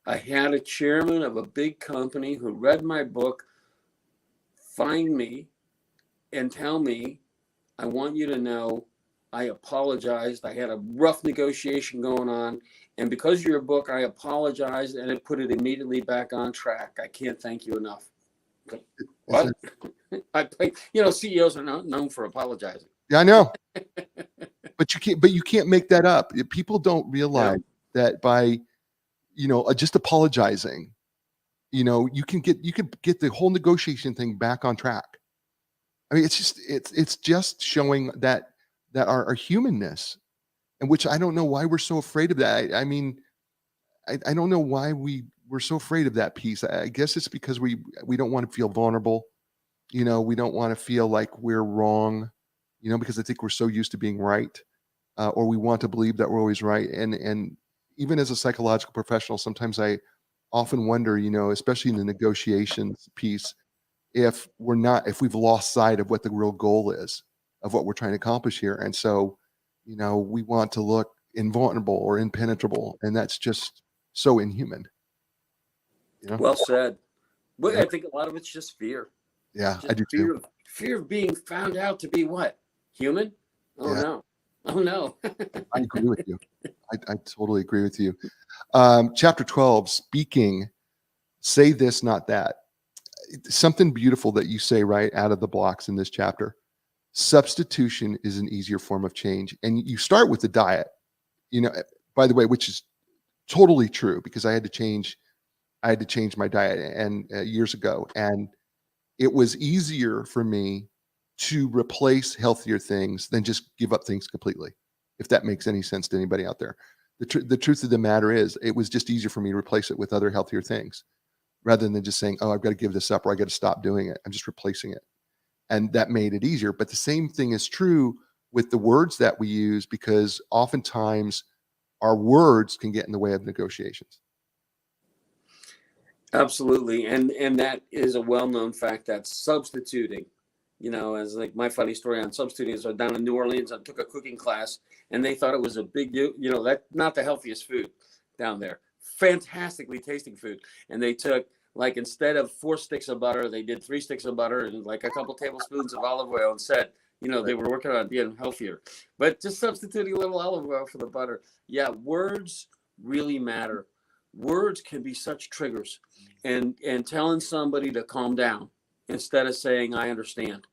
I had a chairman of a big company who read my book, find me and tell me, I want you to know I apologized. I had a rough negotiation going on. And because of your book, I apologized and it put it immediately back on track. I can't thank you enough. What? CEOs are not known for apologizing. Yeah, I know. But you can't make that up. People don't realize that by just apologizing, you can get the whole negotiation thing back on track. I mean, it's just showing that our humanness and which I don't know why we're so afraid of that. I mean, I don't know why we're so afraid of that piece. I guess it's because we don't want to feel vulnerable. We don't want to feel like we're wrong, because I think we're so used to being right, or we want to believe that we're always right. And even as a psychological professional, sometimes I often wonder, especially in the negotiations piece, if we've lost sight of what the real goal is of what we're trying to accomplish here. And so, we want to look invulnerable or impenetrable, and that's just so inhuman. Well said. Well, Yeah. I think a lot of it's just fear. Yeah, Just I do too. Fear of being found out to be what? Human? Oh Yeah. no. Oh no. I agree with you. I totally agree with you. Chapter 12, speaking, say this, not that. Something beautiful that you say right out of the blocks in this chapter. Substitution is an easier form of change. And you start with the diet, by the way, which is totally true, because I had to change my diet and years ago. And it was easier for me to replace healthier things than just give up things completely, if that makes any sense to anybody out there. The truth of the matter is, it was just easier for me to replace it with other healthier things, rather than just saying, oh, I've got to give this up, or I got to stop doing it. I'm just replacing it. And that made it easier. But the same thing is true with the words that we use, because oftentimes our words can get in the way of negotiations. Absolutely. And that is a well-known fact, that substituting, as like my funny story on substituting is, down in New Orleans, I took a cooking class, and they thought it was a big deal. That's not the healthiest food down there. Fantastically tasting food. And they took, like, instead of 4 sticks of butter, they did 3 sticks of butter and like a couple tablespoons of olive oil, and said, they were working on being healthier, but just substituting a little olive oil for the butter. Yeah, words really matter. Words can be such triggers, and telling somebody to calm down instead of saying, I understand.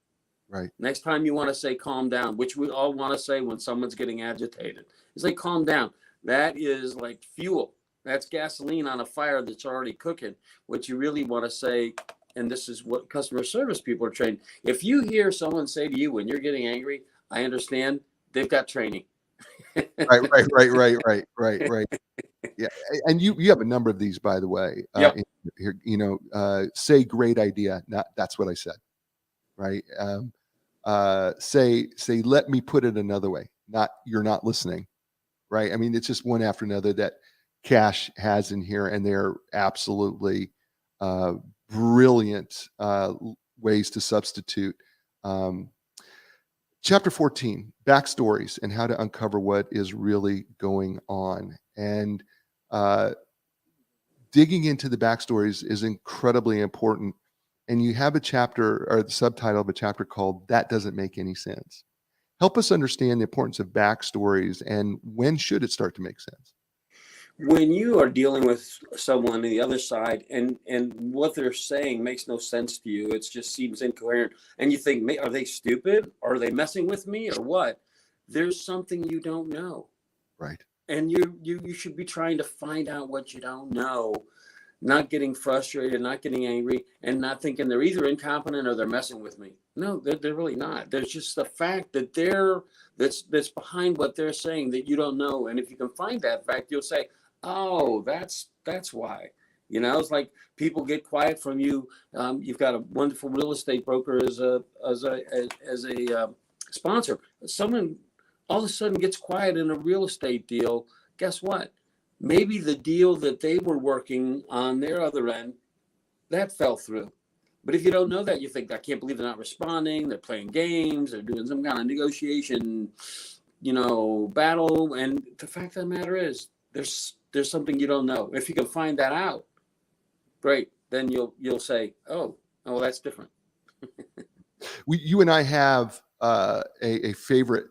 Right. Next time you want to say calm down, which we all want to say when someone's getting agitated, it's like, calm down. That is like fuel. That's gasoline on a fire that's already cooking. What you really want to say, and this is what customer service people are trained. If you hear someone say to you when you're getting angry, I understand, they've got training. Right. Yeah, and you have a number of these, by the way. Yep. Here, say great idea. That's what I said. Right. Say let me put it another way. Not, you're not listening. Right. I mean, it's just one after another that Cash has in here, and they're absolutely brilliant ways to substitute. Chapter 14, backstories and how to uncover what is really going on. And digging into the backstories is incredibly important. And you have a chapter, or the subtitle of a chapter, called That Doesn't Make Any Sense. Help us understand the importance of backstories, and when should it start to make sense? When you are dealing with someone on the other side, and what they're saying makes no sense to you, it just seems incoherent, and you think, are they stupid? Are they messing with me, or what? There's something you don't know. Right. And you should be trying to find out what you don't know, not getting frustrated, not getting angry, and not thinking they're either incompetent or they're messing with me. No, they're really not. There's just the fact that that's behind what they're saying that you don't know. And if you can find that fact, you'll say, oh, that's why. It's like people get quiet from you. You've got a wonderful real estate broker as a sponsor. Someone all of a sudden gets quiet in a real estate deal. Guess what? Maybe the deal that they were working on their other end, that fell through. But if you don't know that, you think, I can't believe they're not responding. They're playing games. They're doing some kind of negotiation, battle. And the fact of the matter is, there's something you don't know. If you can find that out, great. Then you'll say, oh, that's different. You and I have a favorite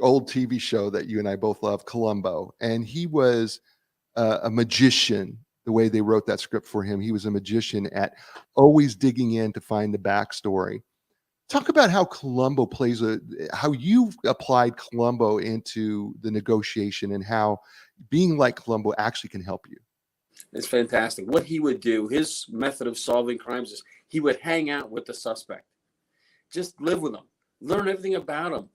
old TV show that you and I both love, Columbo, and he was a magician. The way they wrote that script for him, he was a magician at always digging in to find the backstory. Talk about how Columbo how you've applied Columbo into the negotiation, and how being like Columbo actually can help you. It's fantastic. What he would do, his method of solving crimes is he would hang out with the suspect. Just live with them. Learn everything about them.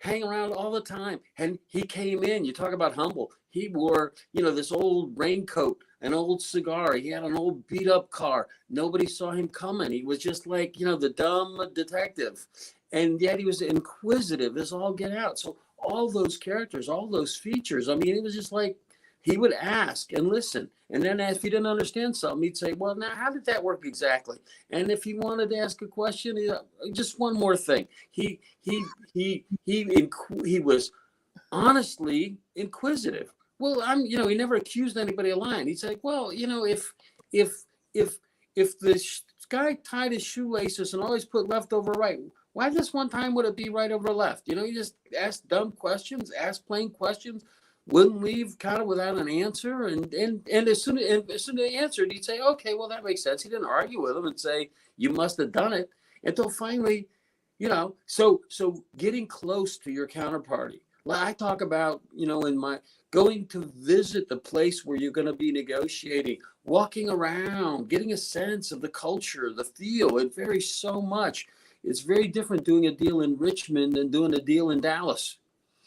hang around all the time. And he came in, you talk about humble. He wore, this old raincoat, an old cigar. He had an old beat up car. Nobody saw him coming. He was just like, the dumb detective. And yet he was inquisitive as all get out. So all those characters, all those features, I mean, it was just like, he would ask and listen. And then if he didn't understand something, he'd say, well, now, how did that work exactly? And if he wanted to ask a question, just one more thing. He was honestly inquisitive. Well, he never accused anybody of lying. He'd say, well, if the guy tied his shoelaces and always put left over right, why this one time would it be right over left? He just asked dumb questions, asked plain questions, wouldn't leave kind of without an answer. And as soon as they answered, he'd say, okay, well, that makes sense. He didn't argue with them and say, you must have done it. Until finally, so getting close to your counterparty. I talk about, in my going to visit the place where you're going to be negotiating, walking around, getting a sense of the culture, the feel. It varies so much. It's very different doing a deal in Richmond than doing a deal in Dallas.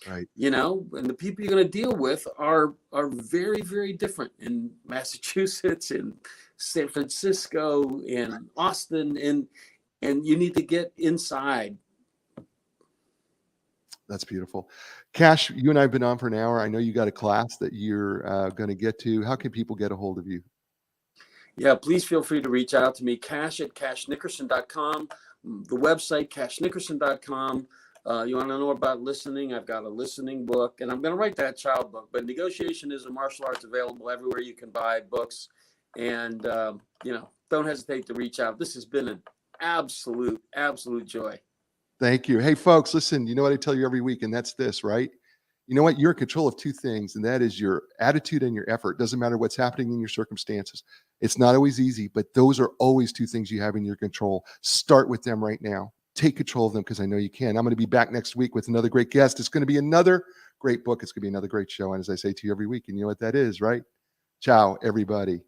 Right. And the people you're going to deal with are very, very different in Massachusetts, in San Francisco, in Austin, and you need to get inside. That's beautiful. Cash, you and I have been on for an hour. I know you got a class that you're going to get to. How can people get a hold of you? Yeah, please feel free to reach out to me, cash@cashnickerson.com, the website, cashnickerson.com. You want to know about listening? I've got a listening book, and I'm going to write that child book. But Negotiation is a Martial Arts available everywhere you can buy books. And, don't hesitate to reach out. This has been an absolute joy. Thank you. Hey, folks, listen, you know what I tell you every week, and that's this, right? You know what? You're in control of two things, and that is your attitude and your effort. Doesn't matter what's happening in your circumstances. It's not always easy, but those are always two things you have in your control. Start with them right now. Take control of them, because I know you can. I'm going to be back next week with another great guest. It's going to be another great book. It's going to be another great show. And as I say to you every week, and you know what that is, right? Ciao, everybody.